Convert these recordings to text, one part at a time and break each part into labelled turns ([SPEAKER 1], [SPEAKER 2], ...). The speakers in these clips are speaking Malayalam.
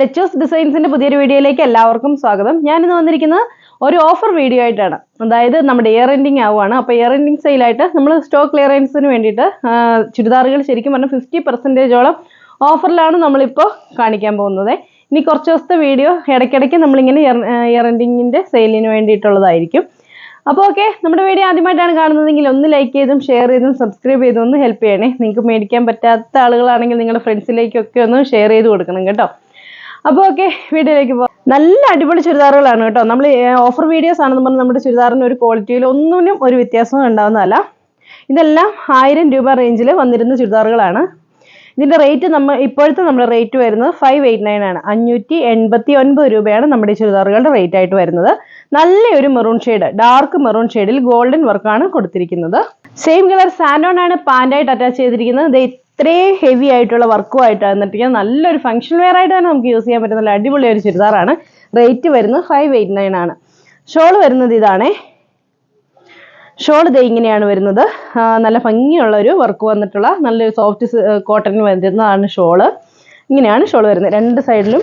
[SPEAKER 1] ലെച്ചോസ് ഡിസൈൻസിന്റെ പുതിയൊരു വീഡിയോയിലേക്ക് എല്ലാവർക്കും സ്വാഗതം. ഞാനിന്ന് വന്നിരിക്കുന്നത് ഒരു ഓഫർ വീഡിയോ ആയിട്ടാണ്. അതായത് നമ്മുടെ ഇയർ എൻഡിങ് ആവുകയാണ്. അപ്പോൾ ഇയർ എൻഡിങ് സെയിലായിട്ട് നമ്മൾ സ്റ്റോക്ക് ക്ലിയറൻസിന് വേണ്ടിയിട്ട് ചുരിദാറുകൾ ശരിക്കും പറഞ്ഞാൽ 50% ഓഫറിലാണ് നമ്മളിപ്പോൾ കാണിക്കാൻ പോകുന്നത്. ഇനി കുറച്ച് ദിവസത്തെ വീഡിയോ ഇടയ്ക്കിടയ്ക്ക് നമ്മളിങ്ങനെ ഇയർ എൻഡിങ്ങിൻ്റെ സെയിലിന് വേണ്ടിയിട്ടുള്ളതായിരിക്കും. അപ്പോൾ ഓക്കെ, നമ്മുടെ വീഡിയോ ആദ്യമായിട്ടാണ് കാണുന്നതെങ്കിൽ ഒന്ന് ലൈക്ക് ചെയ്തും ഷെയർ ചെയ്തും സബ്സ്ക്രൈബ് ചെയ്തും ഒന്ന് ഹെൽപ്പ് ചെയ്യണേ. നിങ്ങൾക്ക് മേടിക്കാൻ പറ്റാത്ത ആളുകളാണെങ്കിൽ നിങ്ങളുടെ ഫ്രണ്ട്സിലേക്കൊക്കെ ഒന്ന് ഷെയർ ചെയ്ത് കൊടുക്കണം കേട്ടോ. അപ്പോൾ ഓക്കെ, വീഡിയോയിലേക്ക് പോകാം. നല്ല അടിപൊളി ചുരിദാറുകളാണ് കേട്ടോ. നമ്മൾ ഓഫർ വീഡിയോസ് ആണെന്ന് പറഞ്ഞാൽ നമ്മുടെ ചുരിദാറിന് ഒരു ക്വാളിറ്റിയിൽ ഒന്നിനും ഒരു വ്യത്യാസവും ഉണ്ടാവുന്നതല്ല. ഇതെല്ലാം 1000 രൂപ റേഞ്ചിൽ വന്നിരുന്ന ചുരിദാറുകളാണ്. ഇതിൻ്റെ റേറ്റ് ഇപ്പോഴത്തെ നമ്മുടെ റേറ്റ് വരുന്നത് 589 ആണ്. 589 രൂപയാണ് നമ്മുടെ ഈ ചുരിദാറുകളുടെ റേറ്റ് ആയിട്ട് വരുന്നത്. നല്ലൊരു മെറൂൺ ഷെയ്ഡ്, ഡാർക്ക് മെറൂൺ ഷെയ്ഡിൽ ഗോൾഡൻ വർക്കാണ് കൊടുത്തിരിക്കുന്നത്. സെയിം കളർ സാൻഡോൺ ആണ് പാൻറ്റായിട്ട് അറ്റാച്ച് ചെയ്തിരിക്കുന്നത്. ഇത് ഇത്രയും ഹെവി ആയിട്ടുള്ള വർക്കുമായിട്ടാണ് എന്നിട്ട് നല്ലൊരു ഫംഗ്ഷൻ വെയർ ആയിട്ട് തന്നെ നമുക്ക് യൂസ് ചെയ്യാൻ പറ്റുന്ന നല്ല അടിപൊളി ഒരു ചുരിദാറാണ്. റേറ്റ് വരുന്നത് 589 ആണ്. ഷോൾ വരുന്നത് ഇതാണേ. ഷോൾ ഇത് ഇങ്ങനെയാണ് വരുന്നത്. നല്ല ഭംഗിയുള്ള ഒരു വർക്ക് വന്നിട്ടുള്ള നല്ലൊരു സോഫ്റ്റ് കോട്ടൺ വരുന്നതാണ് ഷോള്. ഇങ്ങനെയാണ് ഷോൾ വരുന്നത്. രണ്ട് സൈഡിലും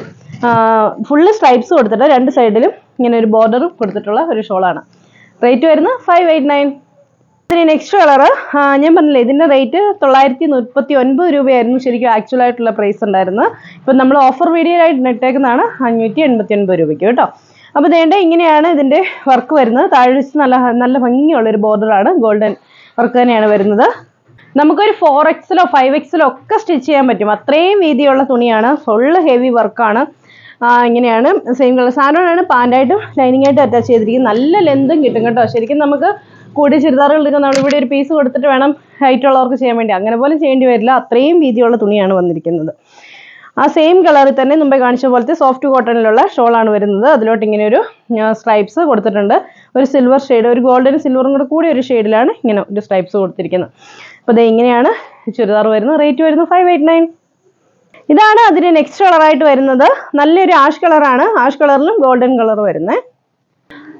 [SPEAKER 1] ഫുള്ള് സ്ട്രൈപ്സ് കൊടുത്തിട്ട് രണ്ട് സൈഡിലും ഇങ്ങനെ ഒരു ബോർഡറും കൊടുത്തിട്ടുള്ള ഒരു ഷോളാണ്. റേറ്റ് വരുന്നത് 589. ഇതിന് നെക്സ്റ്റ് കളറ് ഞാൻ പറഞ്ഞില്ലേ, ഇതിൻ്റെ റേറ്റ് 939 രൂപയായിരുന്നു ശരിക്കും ആക്ച്വൽ ആയിട്ടുള്ള പ്രൈസ് ഉണ്ടായിരുന്നത്. ഇപ്പം നമ്മൾ ഓഫർ വീഡിയോ ആയിട്ട് ഇട്ടേക്കുന്നതാണ് 589 രൂപയ്ക്ക് കേട്ടോ. അപ്പോൾ ഇതേണ്ട ഇങ്ങനെയാണ് ഇതിൻ്റെ വർക്ക് വരുന്നത്. താഴെ നല്ല ഭംഗിയുള്ളൊരു ബോർഡറാണ്, ഗോൾഡൻ വർക്ക് തന്നെയാണ് വരുന്നത്. നമുക്കൊരു 4XL 5XL ഒക്കെ സ്റ്റിച്ച് ചെയ്യാൻ പറ്റും. അത്രയും വീതിയുള്ള തുണിയാണ്, ഫുള്ള് ഹെവി വർക്കാണ്. ഇങ്ങനെയാണ് സെയിം കളർ സാധനമാണ് പാൻറ്റായിട്ടും ലൈനിങ് ആയിട്ടും അറ്റാച്ച് ചെയ്തിരിക്കുന്നത്. നല്ല ലെന്തും കിട്ടും കേട്ടോ. ശരിക്കും നമുക്ക് കൂടി ചുരിദാറുകൾ എടുക്കാൻ നമ്മളിവിടെ ഒരു പീസ് കൊടുത്തിട്ട് വേണം ഹൈറ്റ് ഉള്ളവർക്ക് ചെയ്യാൻ വേണ്ടി. അങ്ങനെ പോലും ചെയ്യേണ്ടി വരില്ല, അത്രയും വീതിയുള്ള തുണിയാണ് വന്നിരിക്കുന്നത്. ആ സെയിം കളറിൽ തന്നെ മുമ്പേ കാണിച്ച പോലത്തെ സോഫ്റ്റ് കോട്ടണിലുള്ള ഷോളാണ് വരുന്നത്. അതിലോട്ട് ഇങ്ങനെ ഒരു സ്ട്രൈപ്സ് കൊടുത്തിട്ടുണ്ട്. ഒരു സിൽവർ ഷെയ്ഡ്, ഒരു ഗോൾഡൻ സിൽവറും കൂടി ഒരു ഷെയ്ഡിലാണ് ഇങ്ങനെ ഒരു സ്ട്രൈപ്സ് കൊടുത്തിരിക്കുന്നത്. അപ്പോൾ ഇത് ഇങ്ങനെയാണ് ചുരിദാർ വരുന്നത്. റേറ്റ് വരുന്നത് 589. ഇതാണ് അതിന് നെക്സ്റ്റ് കളറായിട്ട് വരുന്നത്. നല്ലൊരു ആഷ് കളറാണ്. ആഷ് കളറിലും ഗോൾഡൻ കളർ വരുന്നത്.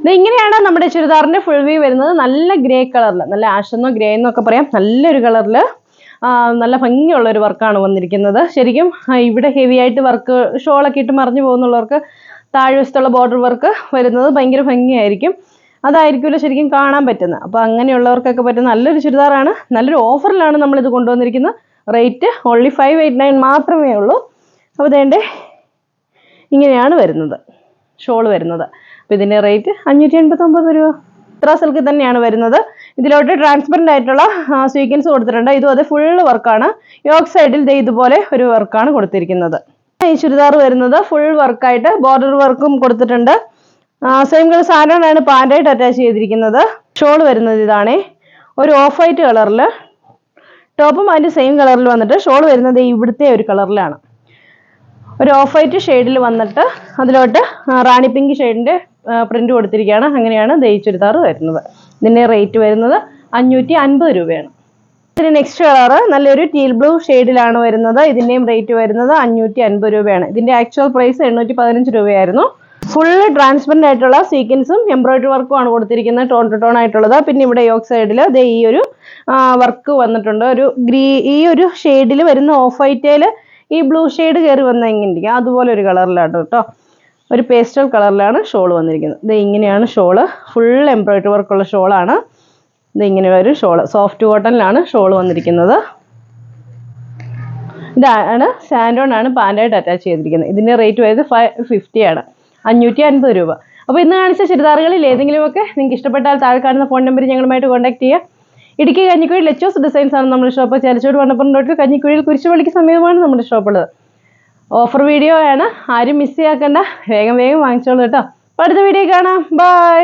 [SPEAKER 1] ഇത് ഇങ്ങനെയാണ് നമ്മുടെ ചുരിദാറിന്റെ ഫുൾ വ്യൂ വരുന്നത്. നല്ല ഗ്രേ കളറിൽ, നല്ല ആഷ് എന്നോ ഗ്രേ എന്നൊക്കെ പറയാം, നല്ലൊരു കളറിൽ നല്ല ഭംഗിയുള്ളൊരു വർക്കാണ് വന്നിരിക്കുന്നത്. ശരിക്കും ഇവിടെ ഹെവി ആയിട്ട് വർക്ക് ഷോളൊക്കെ ഇട്ട് മറിഞ്ഞു പോകുന്നുള്ളവർക്ക് താഴെ വശത്തുള്ള ബോർഡർ വർക്ക് വരുന്നത് ഭയങ്കര ഭംഗിയായിരിക്കും. അതായിരിക്കുമല്ലോ ശരിക്കും കാണാൻ പറ്റുന്നത്. അപ്പോൾ അങ്ങനെയുള്ളവർക്കൊക്കെ പറ്റുന്ന നല്ലൊരു ചുരിദാറാണ്. നല്ലൊരു ഓഫറിലാണ് നമ്മളിത് കൊണ്ടുവന്നിരിക്കുന്നത്. റേറ്റ് ഓൺലി 589 മാത്രമേ ഉള്ളൂ. അപ്പോൾ ഇതേണ്ടേ ഇങ്ങനെയാണ് വരുന്നത് ഷോൾ വരുന്നത്. അപ്പോൾ ഇതിൻ്റെ റേറ്റ് 589 രൂപ. ഇത്ര സിൽക്ക് തന്നെയാണ് വരുന്നത്. ഇതിലോട്ട് ട്രാൻസ്പെറൻ്റ് ആയിട്ടുള്ള സ്വീക്വൻസ് കൊടുത്തിട്ടുണ്ട്. ഇതും അത് ഫുള്ള് വർക്കാണ്. യോക്ക് സൈഡിൽ ഇതുപോലെ ഒരു വർക്കാണ് കൊടുത്തിരിക്കുന്നത്. ഈ ചുരിദാർ വരുന്നത് ഫുൾ വർക്കായിട്ട് ബോർഡർ വർക്കും കൊടുത്തിട്ടുണ്ട്. സെയിം കളർ സാധനമാണ് പാൻറ്റായിട്ട് അറ്റാച്ച് ചെയ്തിരിക്കുന്നത്. ഷോൾ വരുന്നത് ഇതാണേ, ഒരു ഓഫ് വൈറ്റ് കളറിൽ, ടോപ്പും അതിൻ്റെ സെയിം കളറിൽ വന്നിട്ട് ഷോൾ വരുന്നത് ഇവിടുത്തെ ഒരു കളറിലാണ്. ഒരു ഓഫ് വൈറ്റ് ഷെയ്ഡിൽ വന്നിട്ട് അതിലോട്ട് റാണി പിങ്ക് ഷെയ്ഡിൻ്റെ പ്രിന്റ് കൊടുത്തിരിക്കുകയാണ്. അങ്ങനെയാണ് ഈ ചുരിദാർ വരുന്നത്. ഇതിൻ്റെ റേറ്റ് വരുന്നത് 550 രൂപയാണ്. ഇതിന് നെക്സ്റ്റ് കളറ് നല്ലൊരു ടീൽ ബ്ലൂ ഷെയ്ഡിലാണ് വരുന്നത്. ഇതിൻ്റെയും റേറ്റ് വരുന്നത് 550 രൂപയാണ്. ഇതിൻ്റെ ആക്ച്വൽ പ്രൈസ് 815 രൂപയായിരുന്നു. ഫുള്ള് ട്രാൻസ്പെറൻ്റ് ആയിട്ടുള്ള സീക്വൻസും എംബ്രോയിഡറി വർക്കും ആണ് കൊടുത്തിരിക്കുന്നത്, ടോൺ ടു ടോൺ ആയിട്ടുള്ളത്. പിന്നെ ഇവിടെ യോക്ക് സൈഡിൽ ഈ ഒരു വർക്ക് വന്നിട്ടുണ്ട്. ഈ ഒരു ഷെയ്ഡിൽ വരുന്ന ഓഫ് വൈറ്റേൽ ഈ ബ്ലൂ ഷെയ്ഡ് കയറി വന്ന എങ്ങനെ അതുപോലെ ഒരു കളറിലാണ് കേട്ടോ. ഒരു പേസ്റ്റൽ കളറിലാണ് ഷോൾ വന്നിരിക്കുന്നത്. ഇത് ഇങ്ങനെയാണ് ഷോള്, ഫുൾ എംബ്രോയിഡറി വർക്കുള്ള ഷോളാണ്. ഇത് ഇങ്ങനെ ഒരു ഷോള്, സോഫ്റ്റ് കോട്ടണിലാണ് ഷോൾ വന്നിരിക്കുന്നത്. ഇതാണ് സാൻഡോൺ ആണ് പാൻറ്റായിട്ട് അറ്റാച്ച് ചെയ്തിരിക്കുന്നത്. ഇതിൻ്റെ റേറ്റ് വരുന്നത് 550 ആണ്, 550 രൂപ. അപ്പോൾ ഇന്ന് കാണിച്ച ചുരിദാറുകളിൽ ഏതെങ്കിലുമൊക്കെ നിങ്ങൾക്ക് ഇഷ്ടപ്പെട്ടാൽ താഴെ കാണുന്ന ഫോൺ നമ്പറിൽ ഞങ്ങളുമായിട്ട് കോൺടാക്ട് ചെയ്യുക. ഇടുക്കി കഞ്ഞിക്കുഴി ലെച്ചോസ് ഡിസൈൻസ് ആണ് നമ്മുടെ ഷോപ്പ്. ചേലച്ചോട് വണ്ണപ്പുറം റോഡിൽ കഞ്ഞിക്കുഴിയിൽ കുരിശുപള്ളിക്ക് സമീപമാണ് നമ്മുടെ ഷോപ്പുള്ളത്. ഓഫർ വീഡിയോ ആണ്, ആരും മിസ് ചെയ്യാക്കണ്ട. വേഗം വാങ്ങിച്ചോളൂ കേട്ടോ. അപ്പോൾ അടുത്ത വീഡിയോ കാണാം. ബൈ.